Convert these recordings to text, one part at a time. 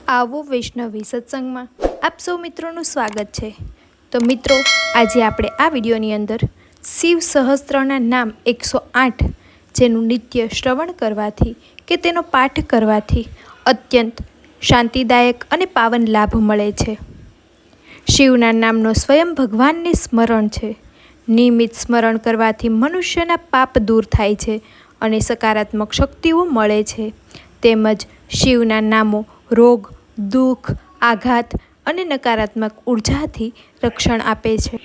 આવો વૈષ્ણવી સત્સંગમાં આપ સૌ મિત્રોનું સ્વાગત છે। તો મિત્રો, આજે આપણે આ વિડીયોની અંદર શિવ સહસ્ત્રના નામ 108 જેનું નિત્ય શ્રવણ કરવાથી કે તેનો પાઠ કરવાથી અત્યંત શાંતિદાયક અને પાવન લાભ મળે છે। શિવના નામનો સ્વયં ભગવાનને સ્મરણ છે। નિયમિત સ્મરણ કરવાથી મનુષ્યના પાપ દૂર થાય છે અને સકારાત્મક શક્તિઓ મળે છે। તેમજ શિવના નામો રોગ, દુઃખ, આઘાત અને નકારાત્મક ઉર્જાથી રક્ષણ આપે છે।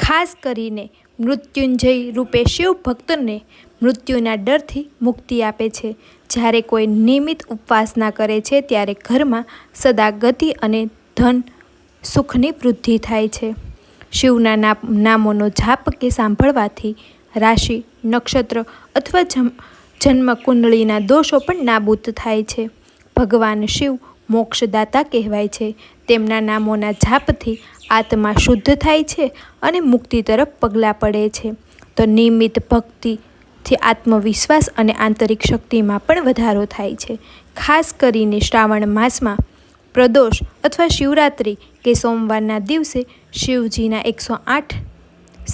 ખાસ કરીને મૃત્યુંજય રૂપે શિવ ભક્તને મૃત્યુના ડરથી મુક્તિ આપે છે। જ્યારે કોઈ નિયમિત ઉપાસના કરે છે ત્યારે ઘરમાં સદા ગતિ અને ધન સુખની વૃદ્ધિ થાય છે। શિવના નામોનો જાપ કે સાંભળવાથી રાશિ, નક્ષત્ર અથવા જન્મ કુંડળીના દોષો પણ નાબૂદ થાય છે। ભગવાન શિવ મોક્ષદાતા કહેવાય છે। તેમના નામોના જાપથી આત્મા શુદ્ધ થાય છે અને મુક્તિ તરફ પગલાં પડે છે। તો નિયમિત ભક્તિથી આત્મવિશ્વાસ અને આંતરિક શક્તિમાં પણ વધારો થાય છે। ખાસ કરીને શ્રાવણ માસમાં પ્રદોષ અથવા શિવરાત્રિ કે સોમવારના દિવસે શિવજીના 108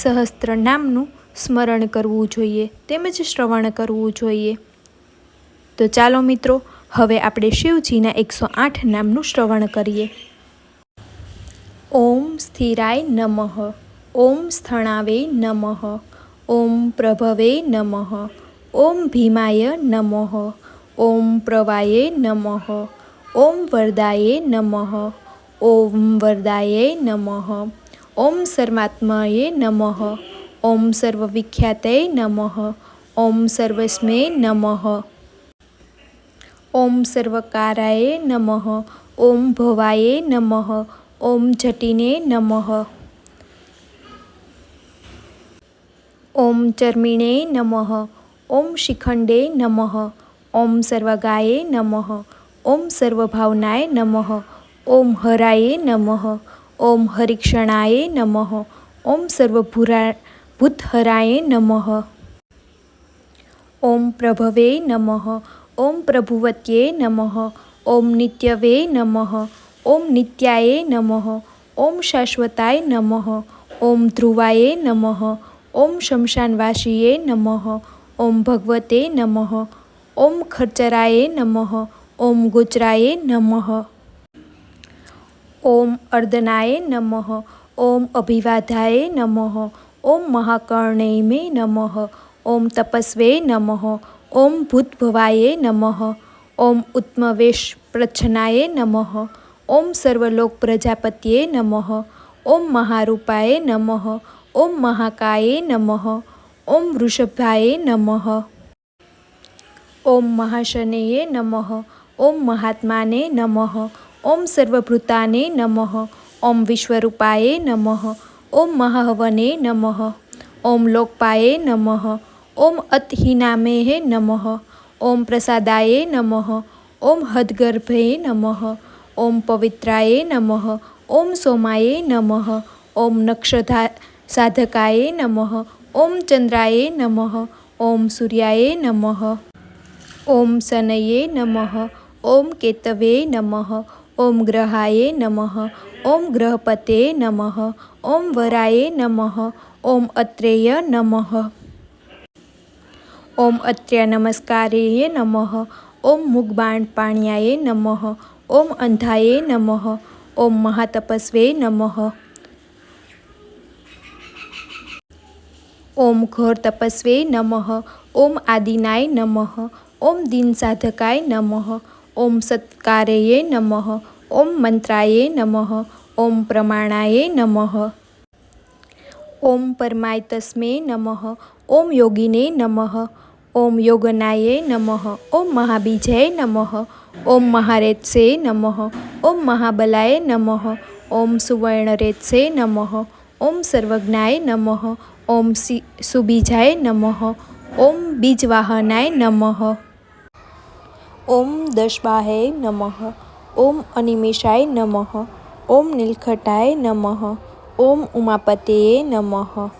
સહસ્ત્ર નામનું સ્મરણ કરવું જોઈએ તેમજ શ્રવણ કરવું જોઈએ। તો ચાલો મિત્રો, હવે આપણે શિવજીના 108 નામનું શ્રવણ કરીએ। ઓમ સ્થિરાય નમઃ, ઓમ સ્થણાવે નમઃ, ઓમ પ્રભવે નમઃ, ઓમ ભીમાય નમઃ, ઓમ પ્રવાય નમઃ, ઓમ વરદાય નમઃ, ઓમ વરદાય નમઃ, ઓમ સર્વાત્માય નમઃ, ઓમ સર્વવિખ્યાતય નમઃ, ઓમ સર્વસ્મે નમઃ, ઓમ સર્વકારાય નમઃ, ઓમ ભવાય નમઃ, ઓમ જટિને નમઃ, ઓમ ચર્મિણે નમઃ, ઓમ શિખંડે નમઃ, ઓમ સર્વગાય નમઃ, ઓમ સર્વભાવનાય નમઃ, ઓમ હરાય નમઃ, ઓમ હરિક્ષણાય નમઃ, ઓમ સર્વભૂતહરાય નમઃ, ઓમ પ્રભવે નમઃ, ઓમ પ્રભુવત્યે નમઃ, ઓમ નિત્યવે નમઃ, ઓમ નિત્યાય નમઃ, ઓમ શાશ્વતાય નમઃ, ઓમ ધ્રુવાય નમઃ, ઓમ શમશાનવાસીએ નમઃ, ઓમ ભગવતે નમઃ, ઓમ ખર્ચરાય નમઃ, ઓમ ગોચરાય નમઃ, ઓમ અર્દનાય નમઃ, ઓમ અભિવાદાય નમઃ, ઓમ મહાકર્ણેમે નમઃ, ઓમ તપસ્વે નમઃ, ઓમ ભૂતભવાય નમઃ, ઓમ ઉત્તમવેશ પ્રચ્છન્નાય નમઃ, ઓમ સર્વલોક પ્રજાપત્યે નમઃ, ઓમ મહારૂપાય નમઃ, ઓમ મહાકાય નમઃ, ઓમ વૃષભાય નમઃ, ઓમ મહાશનયે નમઃ, ઓમ મહાત્માને નમઃ, ઓમ સર્વભૂતાને નમઃ, ઓમ વિશ્વરૂપાય નમઃ, ઓમ મહાહવને નમઃ, ઓમ લોકપાય નમઃ, ઓમ અતહિનામેહે નમઃ, ઓમ પ્રસાદાય નમઃ, ઓમ હદગર્ભે નમઃ, ઓમ પવિત્રાય નમઃ, ઓમ સોમાય નમઃ, ઓમ નક્ષસાધકાય નમઃ, ઓમ ચંદ્રાય નમઃ, ઓમ સૂર્યાય નમઃ, ઓમ શનયે નમઃ, ઓમ કેતવે નમઃ, ઓમ ગ્રહાય નમઃ, ઓમ ગ્રહપતે નમઃ, ઓમ વરાય નમઃ, ઓમ અત્રેય નમઃ, ઓમ અત્ર્ય નમસ્કારાય નમઃ, ઓમ મુગબાણપાણ્યાય નમઃ, ઓમ અંધાય નમઃ, ઓમ મહાતપસ્વે નમઃ, ઓમ ઘોર તપસ્વે નમઃ, ઓમ આદિનાય નમઃ, ઓમ દીનસાધકાય નમઃ, ઓમ સત્કાર્યે નમઃ, ઓમ મંત્રાય નમઃ, ઓમ પ્રમાણાય નમઃ, ઓમ પરમાય નમઃ, ઓમ યોગિને નમઃ, ઓમ યોગનાય નમઃ, ઓમ મહાબીજાય નમઃ, ઓમ મહારેતસે નમઃ, ઓમ મહાબલાય નમઃ, ઓમ સુવર્ણરેતસે નમઃ, ઓમ સર્વજ્ઞાય નમઃ, ઓમ સુબીજાય નમઃ, ઓમ બીજવાહનાય નમઃ, ઓમ દશબાહે નમઃ, ઓમ અનિમેષાય નમઃ, ઓમ નીલકંઠાય નમઃ, ઓમ ઉમાપતયે નમઃ,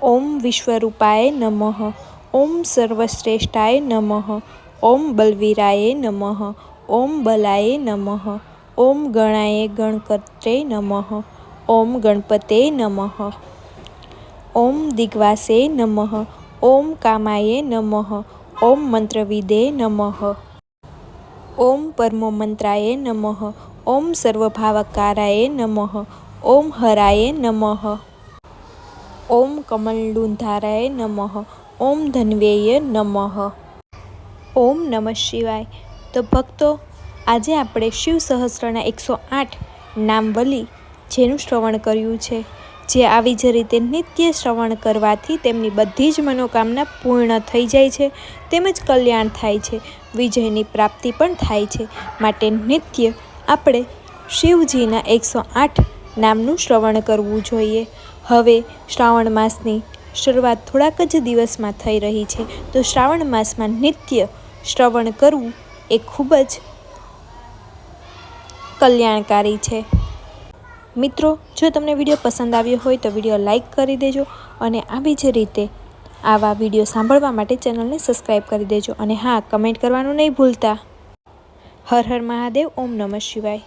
ઓમ વિશ્વરૂપાય નમઃ, ઓમ સર્વશ્રેષ્ઠાય નમઃ, ઓમ બલવીરાય નમઃ, ઓમ બલાય નમઃ. ઓમ ગણાય ગણકર્ત્રે નમઃ. ઓમ ગણપતે નમઃ. ઓમ દિગ્વાસે નમઃ. ઓમ કામાય નમઃ. ઓમ મંત્રવિદે નમઃ. ઓમ પરમોમંત્રાય નમઃ. ઓમ સર્વભાવકારાય નમઃ. ઓમ હરાય નમઃ. ઓમ કમલડુંધારાય નમઃ. ઓમ ધન્વેય નમઃ. ઓમ નમઃ શિવાય. તો ભક્તો, આજે આપણે શિવ સહસ્ત્રના 108 નામવલી જેનું શ્રવણ કર્યું છે, જે આવી જ રીતે નિત્ય શ્રવણ કરવાથી તેમની બધી જ મનોકામના પૂર્ણ થઈ જાય છે, તેમજ કલ્યાણ થાય છે, વિજયની પ્રાપ્તિ પણ થાય છે. માટે નિત્ય આપણે શિવજીના 108 નામનું શ્રવણ કરવું જોઈએ. હવે શ્રાવણ માસની શરૂઆત થોડાક જ દિવસમાં થઈ રહી છે, તો શ્રાવણ માસમાં નિત્ય શ્રવણ કરવું એ ખૂબ જ કલ્યાણકારી છે. મિત્રો, જો તમને વિડીયો પસંદ આવ્યો હોય તો વિડીયો લાઈક કરી દેજો અને આવી જ રીતે આવા વિડીયો સાંભળવા માટે ચેનલને સબસ્ક્રાઈબ કરી દેજો. અને હા, કમેન્ટ કરવાનું નહીં ભૂલતા. હર હર મહાદેવ. ઓમ નમઃ શિવાય.